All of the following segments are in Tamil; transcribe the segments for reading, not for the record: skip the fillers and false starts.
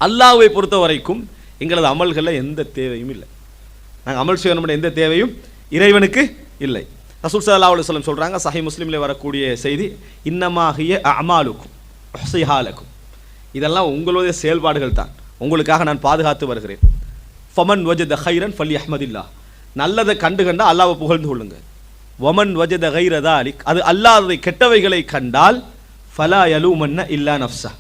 அல்லாஹ்வை பொறுத்த வரைக்கும் எங்களது அமல்களில் எந்த தேவையும் இல்லை. நாங்கள் அமல் செய்யணும் எந்த தேவையும் இறைவனுக்கு இல்லை. ரசூல் ஸல்லல்லாஹு அலைஹி வஸல்லம் சொல்கிறாங்க, சஹீஹ் முஸ்லிமில் வரக்கூடிய செய்தி, இன்னமாகிய அமாலுக்கும் ஹுஸிஹாலக்கும், இதெல்லாம் உங்களுடைய செயல்பாடுகள் தான், உங்களுக்காக நான் பாதுகாத்து வருகிறேன். ஃபமன் வஜத ஹைரன் ஃபல்யஹ்மதில்லாஹ், நல்லதை கண்டா அல்லாஹ்வை புகழ்ந்து கொள்ளுங்க. வமன் வஜத கைர தாலிக், அது அல்லாததை கெட்டவைகளை கண்டால் ஃபலா யலூமன்ன இல்லா நஃப்ஸா,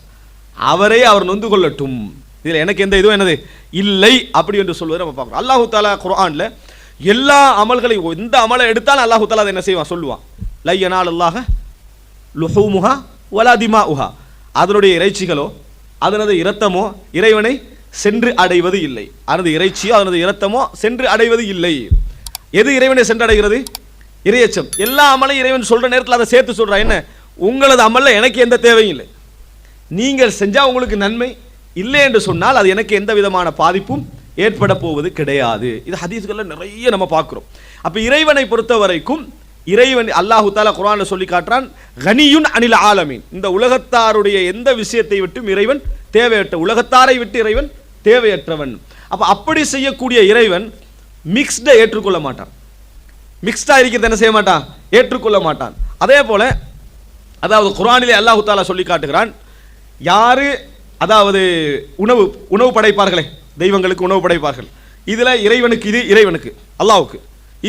அவரே அவர் நொந்து கொள்ளட்டும், இதில் எனக்கு எந்த இதுவும் என்னது இல்லை அப்படி என்று சொல்வதை நம்ம பார்க்குறோம். அல்லாஹு தஆலா குர்ஆன்ல எல்லா அமல்களையும், எந்த அமலை எடுத்தாலும் அல்லாஹு தஆலா அதை என்ன செய்வான் சொல்லுவான், லை யனாலுல்லாஹ லுஹூமுஹா வலா திமாஉஹா, அதனுடைய இறைச்சிகளோ அதனது இரத்தமோ இறைவனை சென்று அடைவது இல்லை. அதனது இறைச்சியோ அதனது இரத்தமோ சென்று அடைவது இல்லை. எது இறைவனை சென்றடைகிறது? இறையச்சம். எல்லா அமலையும் இறைவன் சொல்ற நேரத்தில் அதை சேர்த்து சொல்றா, என்ன உங்களது அமல்ல எனக்கு எந்த தேவையும் இல்லை, நீங்கள் செஞ்சா உங்களுக்கு நன்மை, இல்லை என்று சொன்னால் அது எனக்கு எந்த விதமான பாதிப்பும் ஏற்பட போவது கிடையாது. இது ஹதீஸ்கள்ல நிறைய நம்ம பார்க்கிறோம். அப்ப இறைவனை பொறுத்த வரைக்கும் இறைவன் அல்லாஹு தஆலா குர்ஆன்ல சொல்லி காட்டுறான், கனியுன் அனில் ஆலமீன், இந்த உலகத்தாருடைய எந்த விஷயத்தை விட்டும் இறைவன் தேவையற்ற, உலகத்தாரை விட்டு இறைவன் தேவையற்றவன். அப்ப அப்படி செய்யக்கூடிய இறைவன் மிக்ஸ்டை ஏற்றுக்கொள்ள மாட்டான், மிக்ஸ்டா இருக்கிறது என்ன செய்ய மாட்டான், ஏற்றுக்கொள்ள மாட்டான். அதே போல அதாவது குர்ஆனிலே அல்லாஹு தஆலா சொல்லி காட்டுகிறான், யாரு அதாவது உணவு படைப்பார்களே, தெய்வங்களுக்கு உணவு படைப்பார்கள், இதுல இறைவனுக்கு இது இறைவனுக்கு, அல்லாஹ்வுக்கு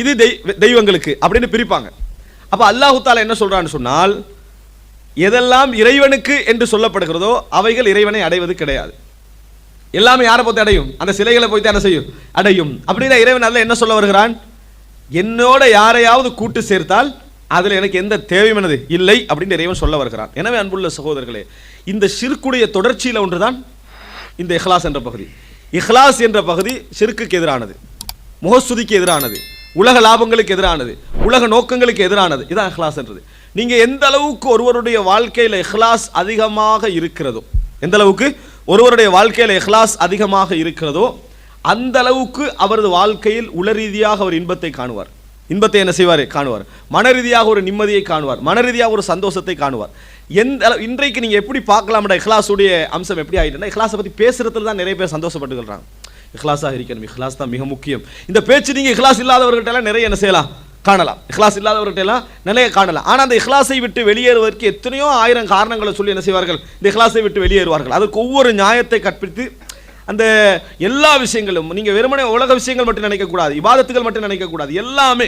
இது தெய்வங்களுக்கு அப்படின்னு பிரிப்பாங்க. அப்ப அல்லாஹு தஆலா என்ன சொல்றான்னு சொன்னால், எதெல்லாம் இறைவனுக்கு என்று சொல்லப்படுகிறதோ அவைகள் இறைவனை அடைவது கிடையாது. எல்லாமே யாரை போய் அடையும்? அந்த சிலைகளை போய் என்ன செய்யும்? அடையும். அப்படின்னா இறைவன் அல்ல என்ன சொல்ல வருகிறான், என்னோட யாரையாவது கூட்டு சேர்த்தால் அதில் எனக்கு எந்த தேவையும் இல்லை அப்படின்னு இறைவன் சொல்ல வருகிறான். எனவே அன்புள்ள சகோதரர்களே, இந்த ஷிர்க்குடைய தொடர்ச்சியில் ஒன்றுதான் இந்த இஹ்லாஸ் என்ற பகுதி. இஹ்லாஸ் என்ற பகுதி ஷிர்க்குக்கு எதிரானது, முகஸ்துதிக்கு எதிரானது, உலக லாபங்களுக்கு எதிரானது, உலக நோக்கங்களுக்கு எதிரானது. இதான் இஹ்லாஸ் என்றது. நீங்க எந்த அளவுக்கு ஒருவருடைய வாழ்க்கையில் இஹ்லாஸ் அதிகமாக இருக்கிறதோ, எந்த அளவுக்கு ஒருவருடைய வாழ்க்கையில் இஹ்லாஸ் அதிகமாக இருக்கிறதோ அந்த அளவுக்கு அவரது வாழ்க்கையில் உள ரீதியாக ஒரு இன்பத்தை காணுவார். இன்பத்தை என்ன செய்வார்? காணுவார். மன ரீதியாக ஒரு நிம்மதியை காணுவார், மன ரீதியாக ஒரு சந்தோஷத்தை காணுவார். இன்றைக்கு நீங்க எப்படி பார்க்கலாம்டா இஹ்லாஸுடைய அம்சம் எப்படி ஆயிட்டுன்னா, இஹ்லாஸை பத்தி பேசுறதுல தான் நிறைய பேர் சந்தோஷப்பட்டு சொல்றாங்க. இஹ்லாஸாக இருக்கணும், இஹ்லாஸ் தான் மிக முக்கியம். இந்த பேச்சு நீங்க இஹ்லாஸ் இல்லாதவர்கிட்ட எல்லாம் நிறைய என்ன செய்யலாம், காணலாம். இஹ்லாஸ் இல்லாதவர்கிட்ட எல்லாம் நிறைய காணலாம். ஆனா அந்த இஹ்லாஸை விட்டு வெளியேறுவதற்கு எத்தனையோ ஆயிரம் காரணங்களை சொல்லி என்ன செய்வார்கள், இந்த இஹ்லாஸை விட்டு வெளியேறுவார்கள். அதற்கு ஒவ்வொரு நியாயத்தை கற்பித்து அந்த எல்லா விஷயங்களும் நீங்க வெறுமனே உலக விஷயங்கள் மட்டும் நினைக்கக்கூடாது, இபாதத்துகள் மட்டும் நினைக்கக்கூடாது, எல்லாமே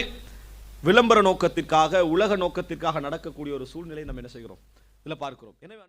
விளம்பர நோக்கத்திற்காக உலக நோக்கத்திற்காக நடக்கக்கூடிய ஒரு சூழ்நிலை நம்ம என்ன செய்கிறோம், இதில் பார்க்கிறோம். எனவே